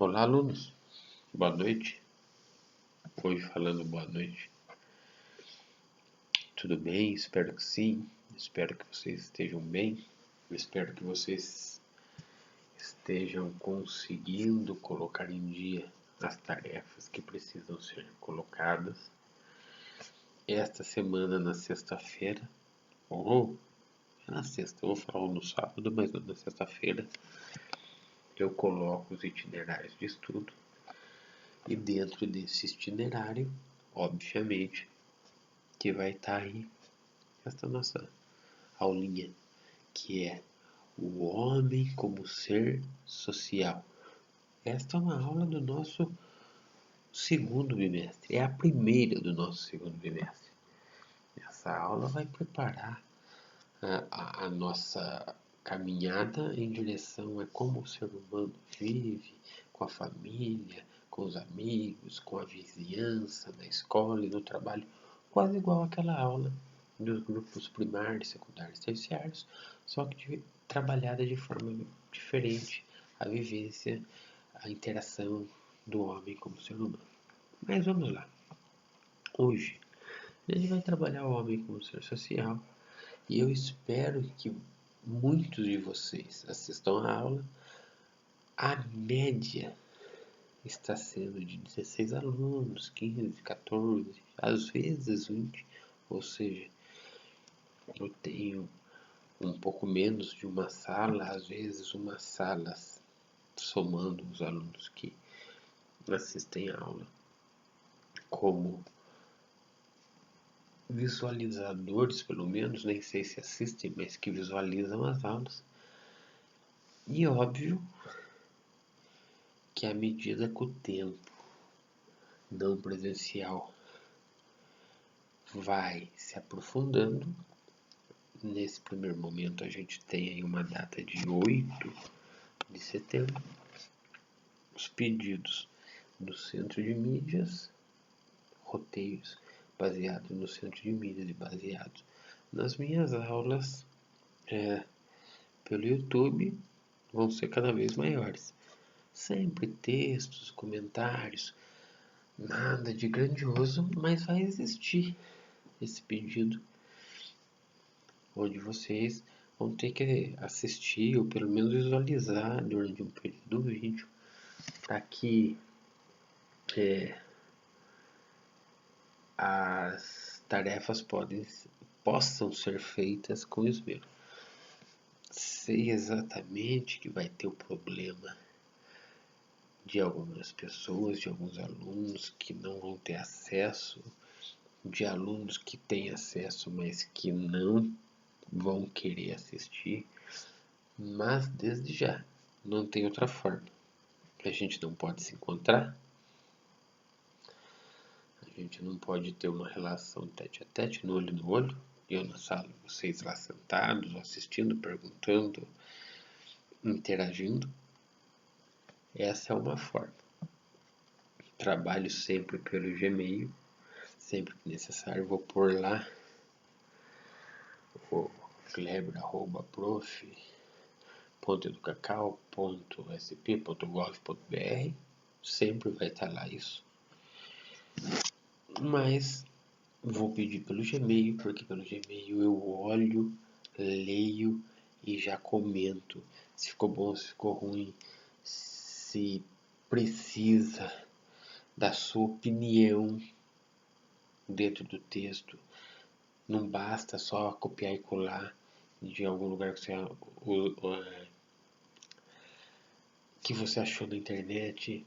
Olá, alunos. Boa noite. Hoje falando boa noite. Tudo bem? Espero que sim. Espero que vocês estejam bem. Espero que vocês estejam conseguindo colocar em dia as tarefas que precisam ser colocadas. Esta semana, na sexta-feira, ou na sexta, eu vou falar no sábado, mas na sexta-feira, eu coloco os itinerários de estudo. E dentro desse itinerário, obviamente, que vai estar aí esta nossa aulinha, que é o homem como ser social. Esta é uma aula do nosso segundo bimestre, é a primeira do nosso segundo bimestre. Essa aula vai preparar a nossa caminhada em direção a como o ser humano vive com a família, com os amigos, com a vizinhança, na escola e no trabalho, quase igual àquela aula dos grupos primários, secundários, terciários, só que trabalhada de forma diferente, a vivência, a interação do homem como ser humano. Mas vamos lá. Hoje, a gente vai trabalhar o homem como ser social e eu espero que muitos de vocês assistam a aula. A média está sendo de 16 alunos, 15, 14, às vezes 20, ou seja, eu tenho um pouco menos de uma sala, às vezes uma sala, somando os alunos que assistem a aula como visualizadores, pelo menos, nem sei se assistem, mas que visualizam as aulas. E óbvio que à medida que o tempo não presencial vai se aprofundando, nesse primeiro momento a gente tem aí uma data de 8 de setembro, os pedidos do Centro de Mídias, roteiros baseados no Centro de Mídias e baseados nas minhas aulas pelo YouTube, vão ser cada vez maiores. Sempre textos, comentários, nada de grandioso, mas vai existir esse pedido onde vocês vão ter que assistir ou pelo menos visualizar durante um período do vídeo para que as tarefas possam ser feitas com esmero. Sei exatamente que vai ter o problema de algumas pessoas, de alguns alunos que não vão ter acesso, de alunos que têm acesso, mas que não vão querer assistir, mas desde já não tem outra forma. A gente não pode se encontrar, a gente não pode ter uma relação tete a tete, no olho, eu na sala, vocês lá sentados, assistindo, perguntando, interagindo. Essa é uma forma. Trabalho sempre pelo Gmail, sempre que necessário, vou pôr lá o kleber@prof.educacau.sp.gov.br, sempre vai estar lá isso. Mas vou pedir pelo Gmail, porque pelo Gmail eu olho, leio e já comento se ficou bom, se ficou ruim, se precisa da sua opinião dentro do texto. Não basta só copiar e colar de algum lugar que você achou na internet.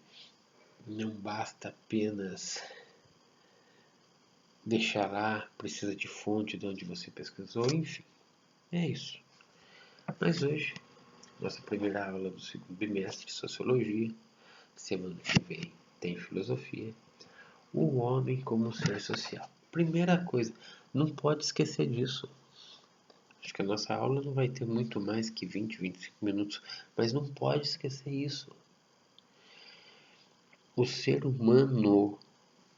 Não basta apenas deixar lá, precisa de fonte de onde você pesquisou, enfim, é isso. Mas hoje, nossa primeira aula do segundo bimestre de Sociologia, semana que vem tem Filosofia, o homem como ser social. Primeira coisa, não pode esquecer disso. Acho que a nossa aula não vai ter muito mais que 20, 25 minutos, mas não pode esquecer isso. O ser humano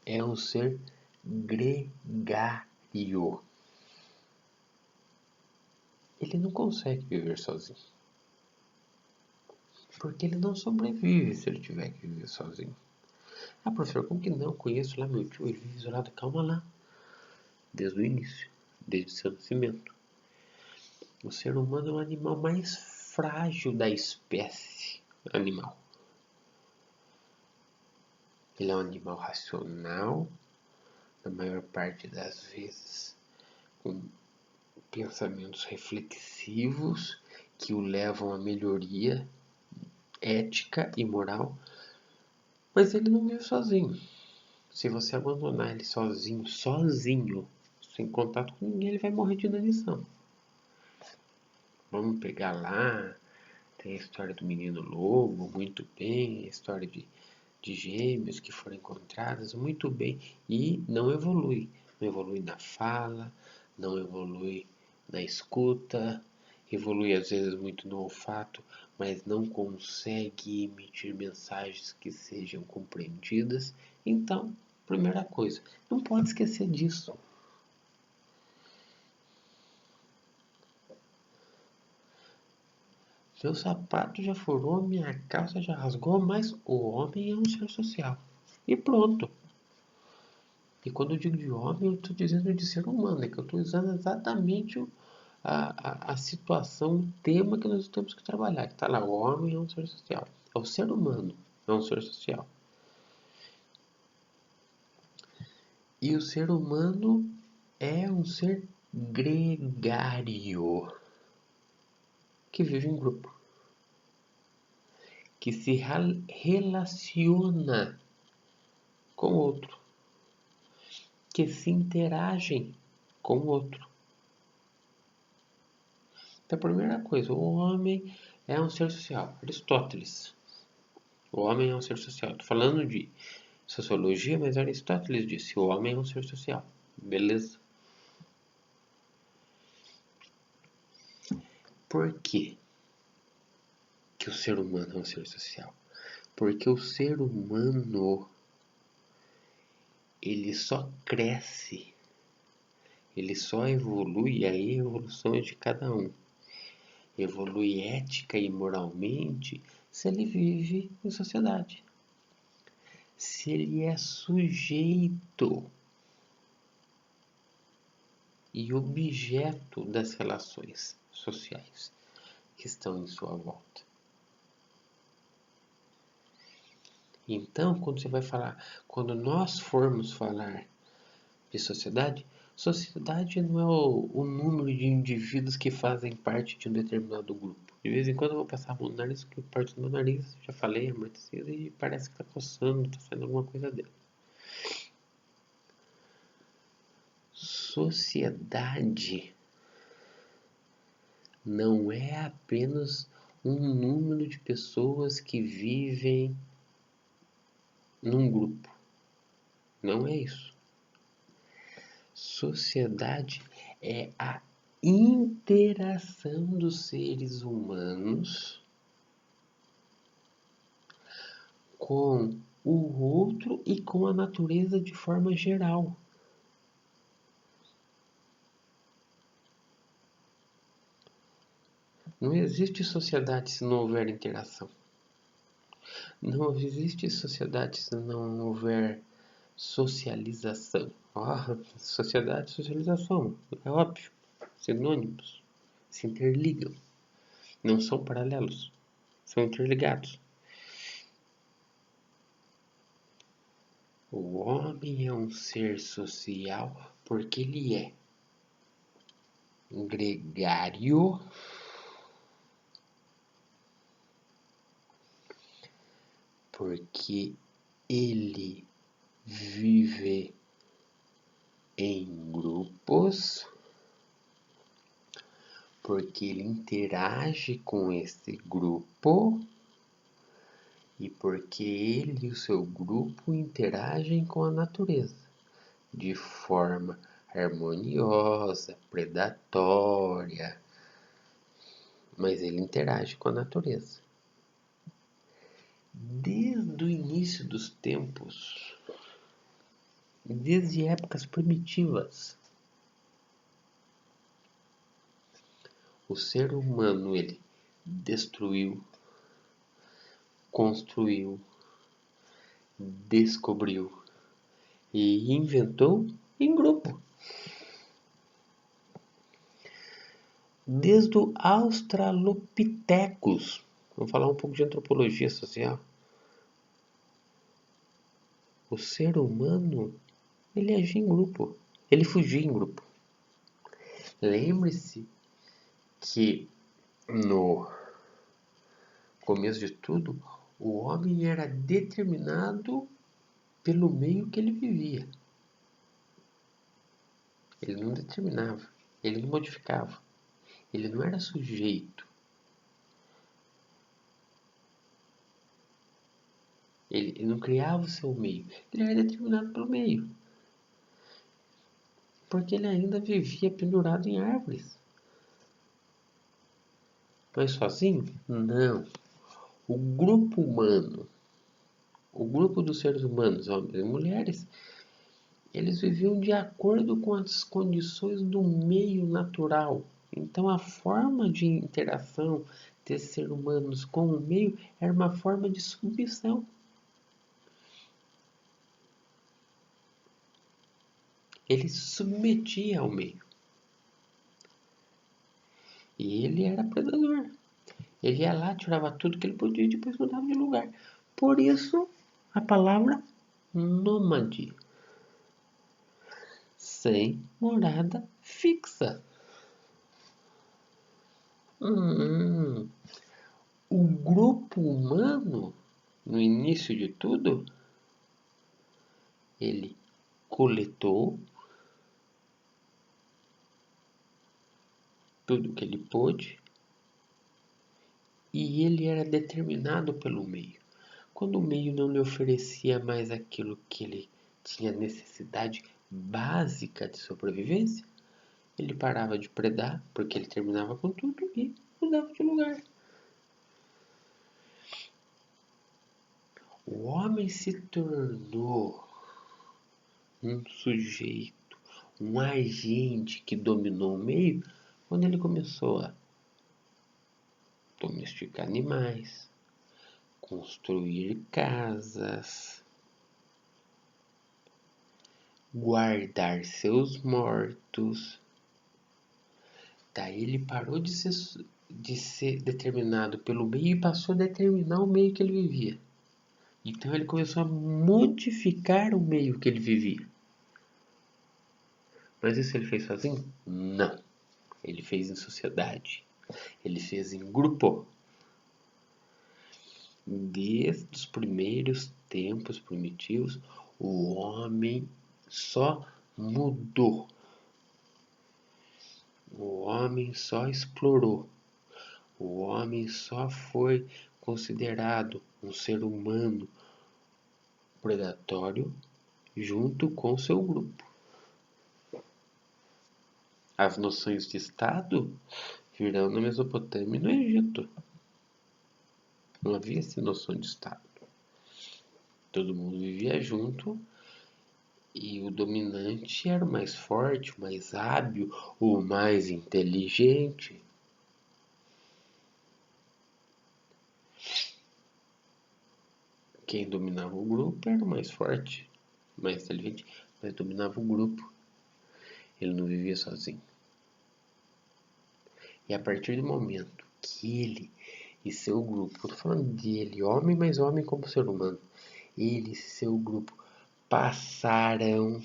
é um ser gregário. Ele não consegue viver sozinho. Porque ele não sobrevive se ele tiver que viver sozinho. Ah, professor, como que não? Conheço lá meu tio, ele vive isolado. Calma lá. Desde o início, desde o seu nascimento. O ser humano é o animal mais frágil da espécie animal. Ele é um animal racional, na maior parte das vezes, com pensamentos reflexivos que o levam à melhoria ética e moral, mas ele não vive sozinho. Se você abandonar ele sozinho, sem contato com ninguém, ele vai morrer de inanição. Vamos pegar lá, tem a história do menino lobo, muito bem, a história de gêmeos que foram encontradas, muito bem, e não evolui. Não evolui na fala, não evolui na escuta, evolui às vezes muito no olfato, mas não consegue emitir mensagens que sejam compreendidas. Então, primeira coisa, não pode esquecer disso. Seu sapato já furou, minha calça já rasgou, mas o homem é um ser social. E pronto. E quando eu digo de homem, eu estou dizendo de ser humano, é que eu estou usando exatamente a situação, o tema que nós temos que trabalhar. Que está lá, o homem é um ser social. É o ser humano, é um ser social. E o ser humano é um ser gregário, que vive em grupo, que se relaciona com o outro, que se interagem com o outro. Então, a primeira coisa, o homem é um ser social. Aristóteles. O homem é um ser social. Estou falando de sociologia, mas Aristóteles disse: o homem é um ser social. Beleza? Por quê que o ser humano é um ser social? Porque o ser humano, ele só cresce, ele só evolui, e aí a evolução é de cada um. Evolui ética e moralmente se ele vive em sociedade. Se ele é sujeito e objeto das relações sociais que estão em sua volta. Então, quando nós formos falar de sociedade, sociedade não é o número de indivíduos que fazem parte de um determinado grupo. De vez em quando eu vou passar a mão no nariz, que parte do meu nariz, já falei, amortecido, e parece que está coçando, está saindo alguma coisa dele. Sociedade não é apenas um número de pessoas que vivem num grupo. Não é isso. Sociedade é a interação dos seres humanos com o outro e com a natureza de forma geral. Não existe sociedade se não houver interação. Não existe sociedade se não houver socialização. Sociedade e socialização, é óbvio. Sinônimos. Se interligam. Não são paralelos. São interligados. O homem é um ser social porque ele é gregário, porque ele vive em grupos, porque ele interage com esse grupo e porque ele e o seu grupo interagem com a natureza de forma harmoniosa, predatória, mas ele interage com a natureza. Desde o início dos tempos, desde épocas primitivas, o ser humano ele destruiu, construiu, descobriu e inventou em grupo. Desde o Australopithecus, vamos falar um pouco de antropologia social. O ser humano, ele agia em grupo, ele fugia em grupo. Lembre-se que no começo de tudo, o homem era determinado pelo meio que ele vivia. Ele não determinava, ele não modificava, ele não era sujeito. Ele não criava o seu meio, ele era determinado pelo meio. Porque ele ainda vivia pendurado em árvores. Mas sozinho? Não. O grupo humano, o grupo dos seres humanos, homens e mulheres, eles viviam de acordo com as condições do meio natural. Então a forma de interação desses seres humanos com o meio era uma forma de submissão. Ele se submetia ao meio. E ele era predador. Ele ia lá, tirava tudo que ele podia e depois mudava de lugar. Por isso, a palavra nômade. Sem morada fixa. O grupo humano, no início de tudo, ele coletou tudo que ele pôde e ele era determinado pelo meio. Quando o meio não lhe oferecia mais aquilo que ele tinha necessidade básica de sobrevivência, ele parava de predar, porque ele terminava com tudo e mudava de lugar. O homem se tornou um sujeito, um agente que dominou o meio quando ele começou a domesticar animais, construir casas, guardar seus mortos. Daí ele parou de ser determinado pelo meio e passou a determinar o meio que ele vivia. Então ele começou a modificar o meio que ele vivia. Mas isso ele fez sozinho? Não. Ele fez em sociedade. Ele fez em grupo. Desde os primeiros tempos primitivos, o homem só mudou. O homem só explorou. O homem só foi considerado um ser humano predatório junto com seu grupo. As noções de Estado virão na Mesopotâmia e no Egito. Não havia essa noção de Estado. Todo mundo vivia junto e o dominante era o mais forte, o mais hábil, o mais inteligente. Quem dominava o grupo era o mais forte, o mais inteligente, mas dominava o grupo. Ele não vivia sozinho. E a partir do momento que ele e seu grupo, estou falando dele, homem, mas homem como ser humano, ele e seu grupo passaram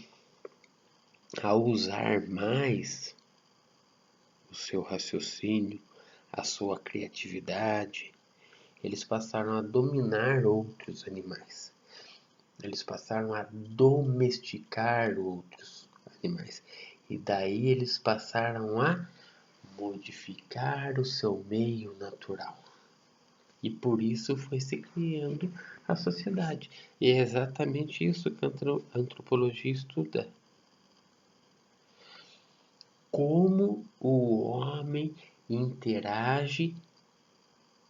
a usar mais o seu raciocínio, a sua criatividade, eles passaram a dominar outros animais. Eles passaram a domesticar outros animais. E daí eles passaram a modificar o seu meio natural. E por isso foi se criando a sociedade. E é exatamente isso que a antropologia estuda. Como o homem interage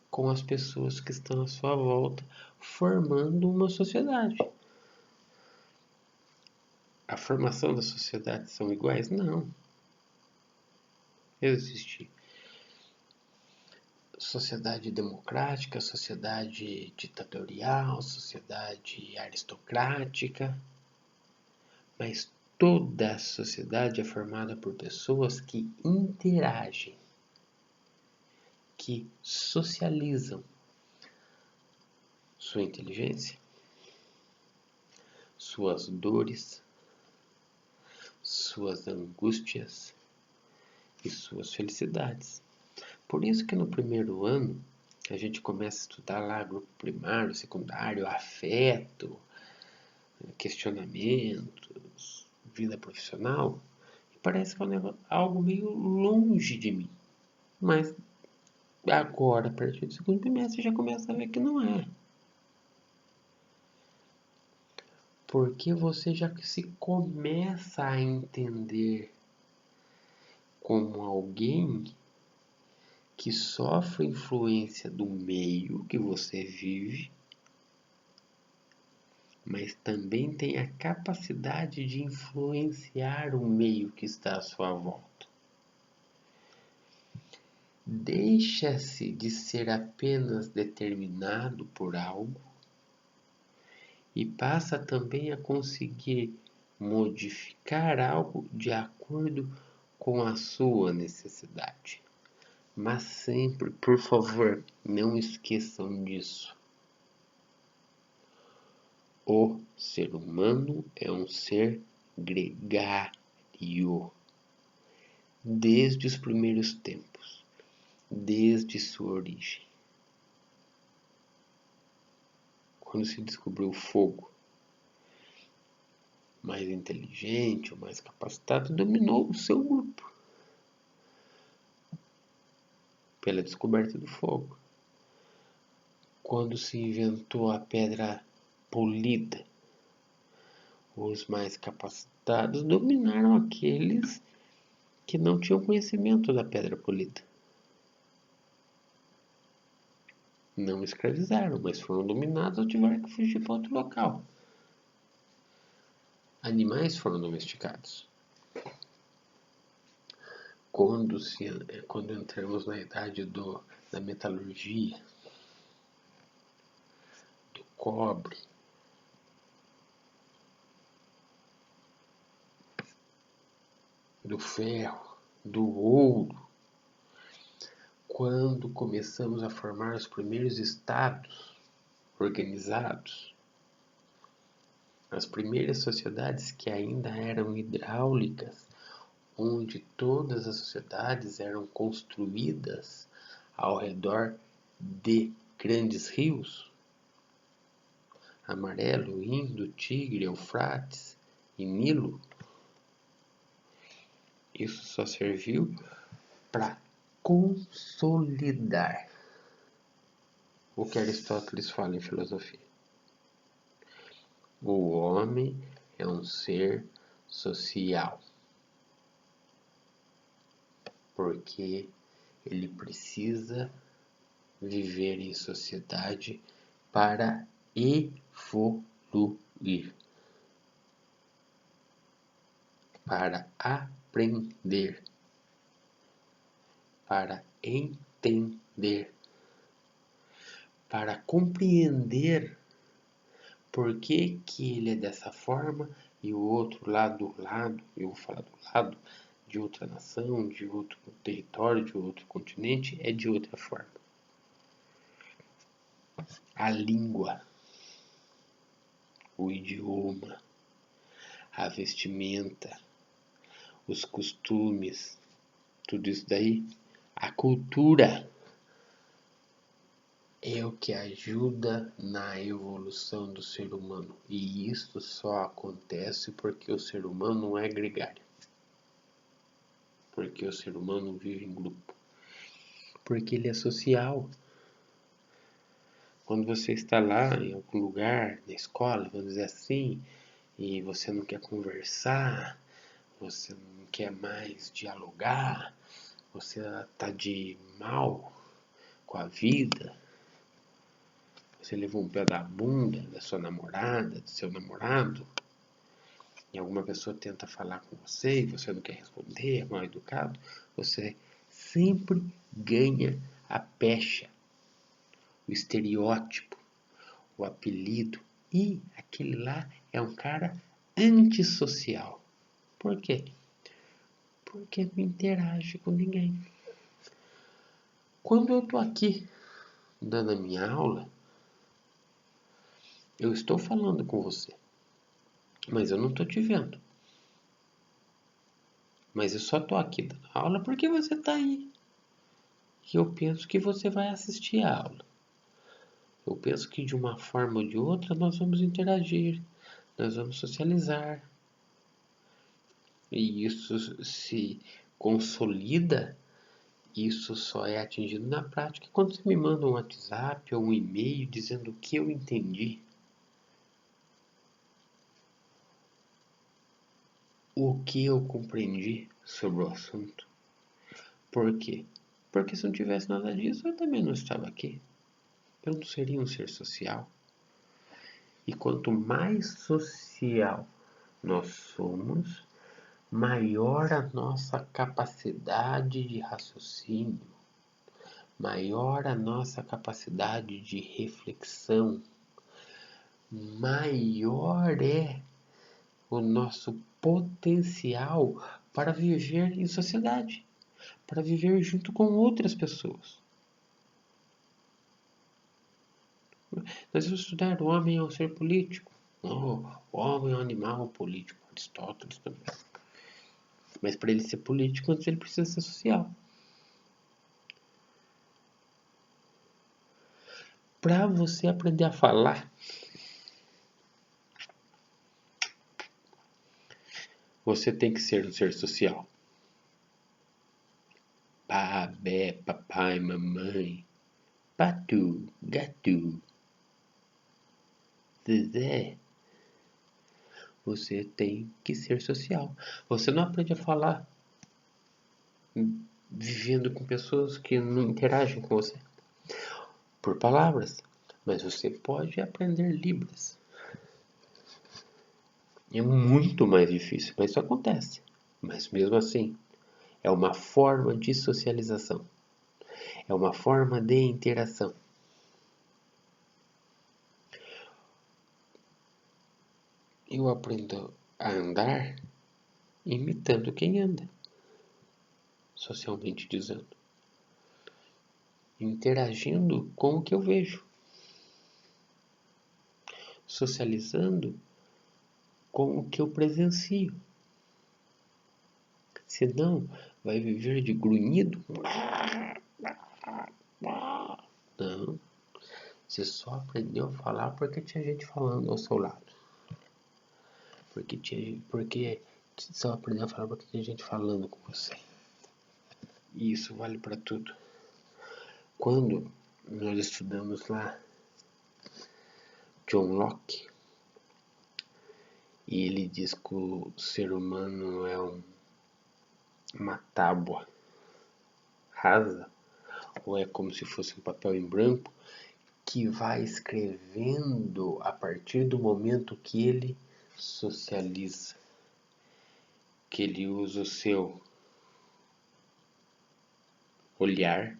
com as pessoas que estão à sua volta, formando uma sociedade. A formação da sociedade são iguais? Não. Existe sociedade democrática, sociedade ditatorial, sociedade aristocrática, mas toda a sociedade é formada por pessoas que interagem, que socializam sua inteligência, suas dores, suas angústias e suas felicidades. Por isso que no primeiro ano a gente começa a estudar lá grupo primário, secundário, afeto, questionamentos, vida profissional, e parece que é algo meio longe de mim. Mas agora, a partir do segundo trimestre, já começa a ver que não é. Porque você já se começa a entender como alguém que sofre influência do meio que você vive, mas também tem a capacidade de influenciar o meio que está à sua volta. Deixa-se de ser apenas determinado por algo e passa também a conseguir modificar algo de acordo com a sua necessidade. Mas sempre, por favor, não esqueçam disso. O ser humano é um ser gregário. Desde os primeiros tempos, desde sua origem. Quando se descobriu o fogo, mais inteligente, ou mais capacitado, dominou o seu grupo pela descoberta do fogo. Quando se inventou a pedra polida, os mais capacitados dominaram aqueles que não tinham conhecimento da pedra polida. Não escravizaram, mas foram dominados ou tiveram que fugir para outro local. Animais foram domesticados. Quando entramos na idade da metalurgia, do cobre, do ferro, do ouro, quando começamos a formar os primeiros estados organizados, as primeiras sociedades que ainda eram hidráulicas, onde todas as sociedades eram construídas ao redor de grandes rios, Amarelo, Indo, Tigre, Eufrates e Nilo. Isso só serviu para consolidar o que Aristóteles fala em filosofia. O homem é um ser social, porque ele precisa viver em sociedade para evoluir, para aprender, para entender, para compreender por que ele é dessa forma e o outro lá do lado, eu vou falar do lado, de outra nação, de outro território, de outro continente, é de outra forma. A língua, o idioma, a vestimenta, os costumes, tudo isso daí, a cultura é o que ajuda na evolução do ser humano. E isso só acontece porque o ser humano não é gregário. Porque o ser humano vive em grupo. Porque ele é social. Quando você está lá em algum lugar, na escola, vamos dizer assim, e você não quer conversar, você não quer mais dialogar, você está de mal com a vida, você levou um pé da bunda da sua namorada, do seu namorado, e alguma pessoa tenta falar com você e você não quer responder, é mal educado, você sempre ganha a pecha, o estereótipo, o apelido. E aquele lá é um cara antissocial. Por quê? Porque não interage com ninguém. Quando eu tô aqui dando a minha aula, eu estou falando com você, mas eu não tô te vendo. Mas eu só tô aqui dando aula porque você tá aí. E eu penso que você vai assistir a aula. Eu penso que de uma forma ou de outra nós vamos interagir, nós vamos socializar. E isso se consolida, isso só é atingido na prática quando você me manda um WhatsApp ou um e-mail dizendo o que eu entendi. O que eu compreendi sobre o assunto. Por quê? Porque se não tivesse nada disso, eu também não estava aqui. Eu não seria um ser social. E quanto mais social nós somos, maior a nossa capacidade de raciocínio, maior a nossa capacidade de reflexão, maior é o nosso potencial para viver em sociedade, para viver junto com outras pessoas. Nós vamos estudar o homem é um ser político. Oh, o homem é um animal político. Aristóteles também. Mas para ele ser político, antes ele precisa ser social. Para você aprender a falar, você tem que ser um ser social. Pá, bé, papai, mamãe, pato, gato, zezé. Você tem que ser social. Você não aprende a falar vivendo com pessoas que não interagem com você por palavras, mas você pode aprender Libras. É muito mais difícil, mas isso acontece. Mas mesmo assim, é uma forma de socialização. É uma forma de interação. Eu aprendo a andar imitando quem anda, socialmente dizendo. Interagindo com o que eu vejo. Socializando com o que eu presencio. Senão, vai viver de grunhido. Não. Você só aprendeu a falar porque tinha gente falando ao seu lado. Porque só aprendeu a falar porque tinha gente falando com você. E isso vale para tudo. Quando nós estudamos lá John Locke, e ele diz que o ser humano é uma tábua rasa, ou é como se fosse um papel em branco, que vai escrevendo a partir do momento que ele socializa, que ele usa o seu olhar,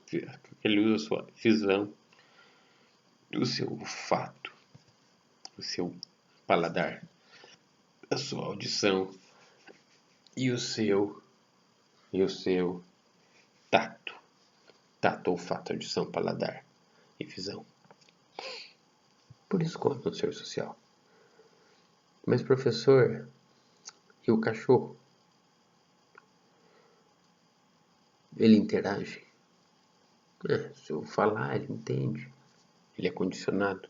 que ele usa a sua visão, o seu olfato, o seu paladar, a sua audição e o seu tato, olfato, audição, paladar e visão. Por isso conta um ser social. Mas professor, e o cachorro? Ele interage? Se eu falar, ele entende. Ele é condicionado.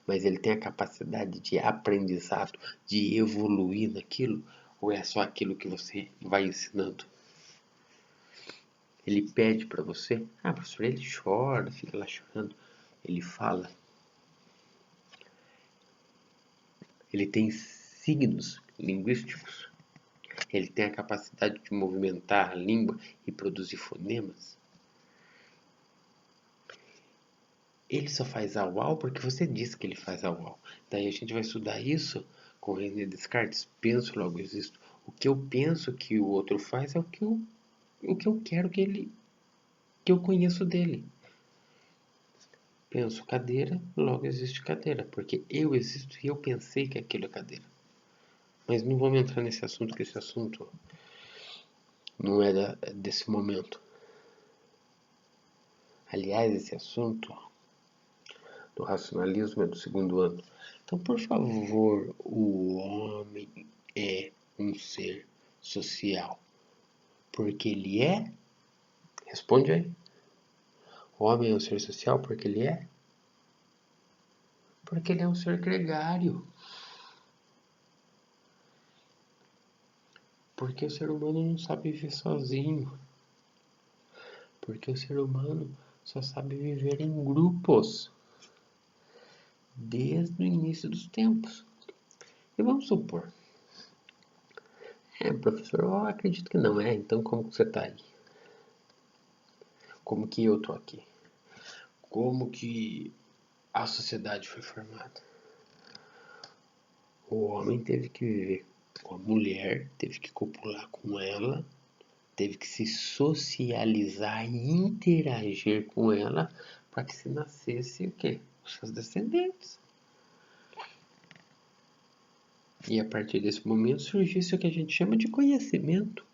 Mas ele tem a capacidade de aprendizado, de evoluir naquilo? Ou é só aquilo que você vai ensinando? Ele pede para você. Professor, ele chora, fica lá chorando. Ele fala. Ele tem signos linguísticos. Ele tem a capacidade de movimentar a língua e produzir fonemas. Ele só faz au-au porque você disse que ele faz au-au. Daí a gente vai estudar isso com René Descartes. Penso, logo existo. O que eu penso que o outro faz é o que eu quero que que eu conheço dele. Penso cadeira, logo existe cadeira, porque eu existo e eu pensei que aquilo é cadeira. Mas não vamos entrar nesse assunto, que esse assunto não é desse momento. Aliás, esse assunto do racionalismo é do segundo ano. Então, por favor, o homem é um ser social. Porque ele é? Responde aí. O homem é um ser social porque ele é? Porque ele é um ser gregário. Porque o ser humano não sabe viver sozinho. Porque o ser humano só sabe viver em grupos. Desde o início dos tempos. E vamos supor. Professor, eu acredito que não é. Então como que você está aí? Como que eu tô aqui? Como que a sociedade foi formada? O homem teve que viver com a mulher, teve que copular com ela, teve que se socializar e interagir com ela para que se nascesse o quê? Os seus descendentes. E a partir desse momento surgisse o que a gente chama de conhecimento.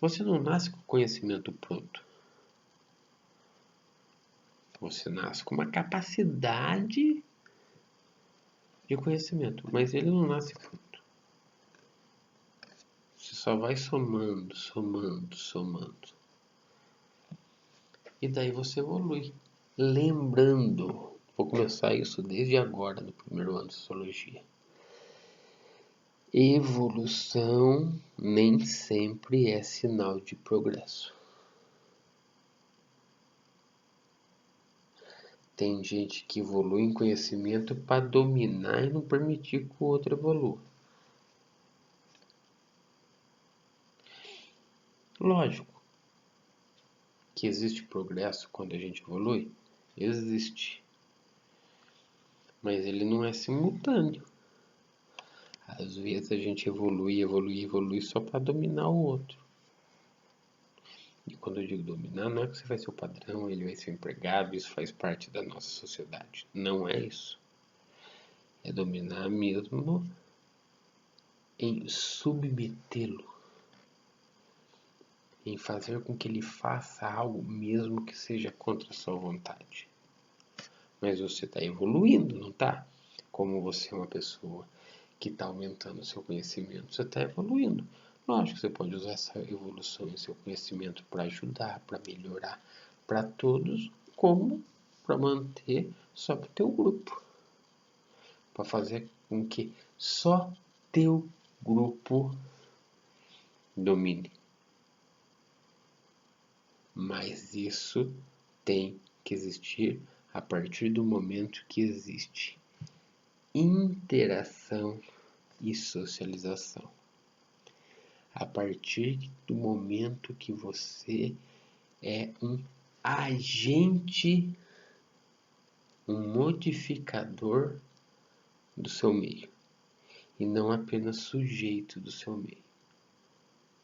Você não nasce com conhecimento pronto. Você nasce com uma capacidade de conhecimento, mas ele não nasce pronto. Você só vai somando, somando, somando. E daí você evolui. Lembrando, vou começar isso desde agora, no primeiro ano de Sociologia. Evolução nem sempre é sinal de progresso. Tem gente que evolui em conhecimento para dominar e não permitir que o outro evolua. Lógico que existe progresso quando a gente evolui. Existe. Mas ele não é simultâneo. Às vezes a gente evolui só para dominar o outro. E quando eu digo dominar, não é que você vai ser o padrão, ele vai ser o empregado, isso faz parte da nossa sociedade. Não é isso. É dominar mesmo em submetê-lo, em fazer com que ele faça algo mesmo que seja contra a sua vontade. Mas você está evoluindo, não está? Como você é uma pessoa que está aumentando o seu conhecimento, você está evoluindo. Lógico que você pode usar essa evolução e seu conhecimento para ajudar, para melhorar para todos, como para manter só para o teu grupo. Para fazer com que só teu grupo domine. Mas isso tem que existir a partir do momento que existe interação e socialização. A partir do momento que você é um agente, um modificador do seu meio e não apenas sujeito do seu meio.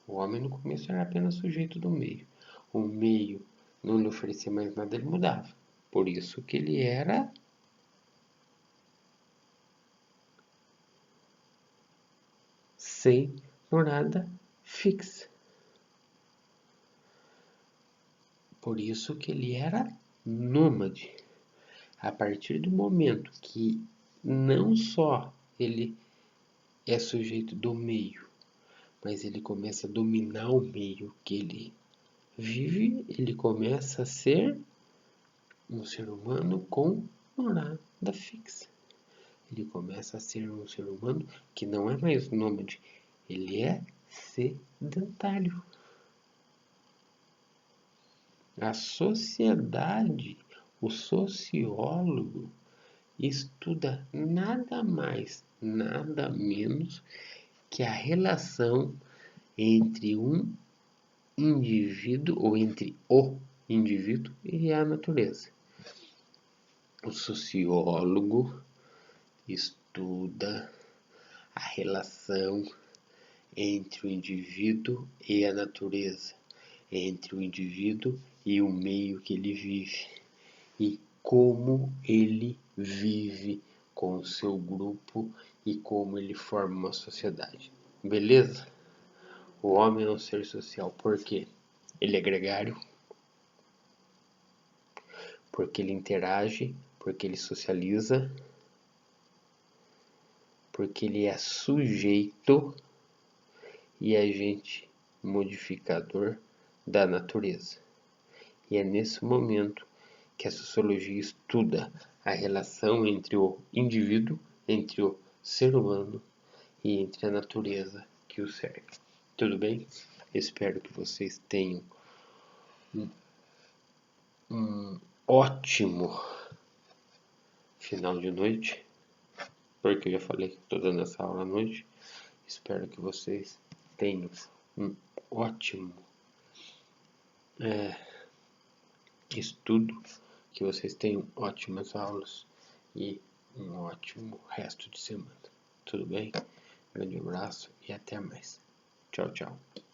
O homem no começo era apenas sujeito do meio. O meio não lhe oferecia mais nada, ele mudava. Por isso que ele era sem morada fixa. Por isso que ele era nômade. A partir do momento que não só ele é sujeito do meio, mas ele começa a dominar o meio que ele vive, ele começa a ser um ser humano com morada fixa. Ele começa a ser um ser humano que não é mais nômade, ele é sedentário. A sociedade, o sociólogo, estuda nada mais, nada menos que a relação entre um indivíduo ou entre o indivíduo e a natureza. O sociólogo estuda a relação entre o indivíduo e a natureza. entre o indivíduo e o meio que ele vive e como ele vive com o seu grupo e como ele forma uma sociedade. Beleza? O homem é um ser social. Por quê? Ele é gregário, porque ele interage, porque ele socializa, porque ele é sujeito e agente modificador da natureza. E é nesse momento que a sociologia estuda a relação entre o indivíduo, entre o ser humano e entre a natureza que o cerca. Tudo bem? Espero que vocês tenham um ótimo final de noite, porque eu já falei que estou dando essa aula à noite. Espero que vocês tenham um ótimo estudo, que vocês tenham ótimas aulas e um ótimo resto de semana. Tudo bem? Grande abraço e até mais. Tchau, tchau.